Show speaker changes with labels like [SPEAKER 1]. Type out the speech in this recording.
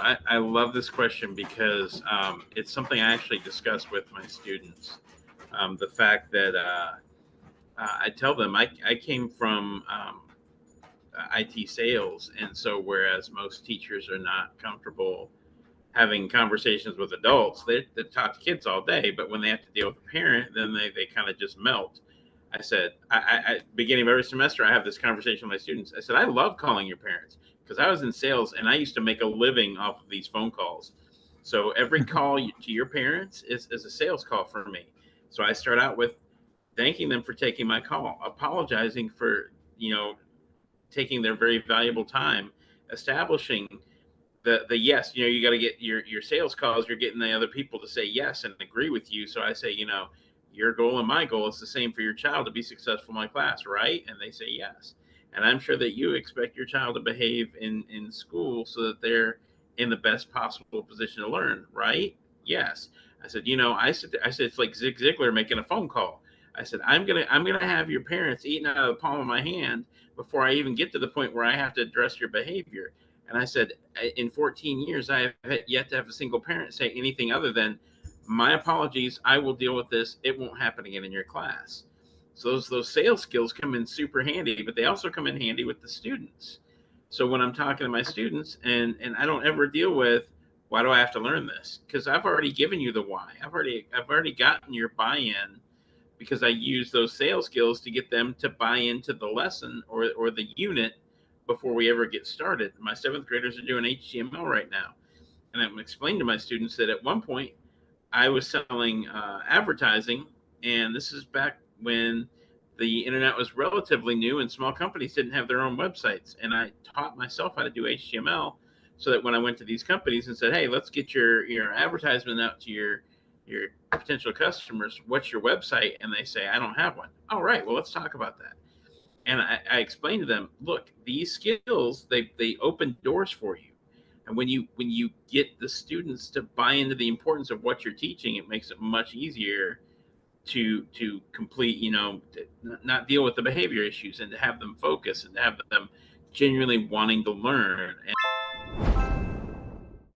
[SPEAKER 1] I love this question because it's something I actually discuss with my students. The fact that I tell them I came from IT sales, and so whereas most teachers are not comfortable having conversations with adults, they talk to kids all day, but when they have to deal with a parent, then they kind of just melt. I said, beginning of every semester, I have this conversation with my students. I said, I love calling your parents because I was in sales and I used to make a living off of these phone calls. So every call to your parents is a sales call for me. So I start out with thanking them for taking my call, apologizing for, taking their very valuable time, establishing the yes. You got to get your sales calls. You're getting the other people to say yes and agree with you. So I say, your goal and my goal is the same for your child to be successful in my class, right? And they say yes. And I'm sure that you expect your child to behave in school so that they're in the best possible position to learn, right? Yes. I said, I said it's like Zig Ziglar making a phone call. I said, I'm gonna have your parents eating out of the palm of my hand before I even get to the point where I have to address your behavior. And I said, in 14 years, I have yet to have a single parent say anything other than, my apologies, I will deal with this. It won't happen again in your class. So those sales skills come in super handy, but they also come in handy with the students. So when I'm talking to my students, and I don't ever deal with, why do I have to learn this? Because I've already given you the why. I've already gotten your buy-in because I use those sales skills to get them to buy into the lesson or the unit before we ever get started. My seventh graders are doing HTML right now. And I'm explaining to my students that at one point I was selling advertising, and this is back when the internet was relatively new and small companies didn't have their own websites. And I taught myself how to do HTML so that when I went to these companies and said, hey, let's get your advertisement out to your potential customers, what's your website? And they say, I don't have one. All right, well, let's talk about that. And I explained to them, look, these skills, they open doors for you. And when you get the students to buy into the importance of what you're teaching, it makes it much easier to complete, to not deal with the behavior issues and to have them focus and to have them genuinely wanting to learn.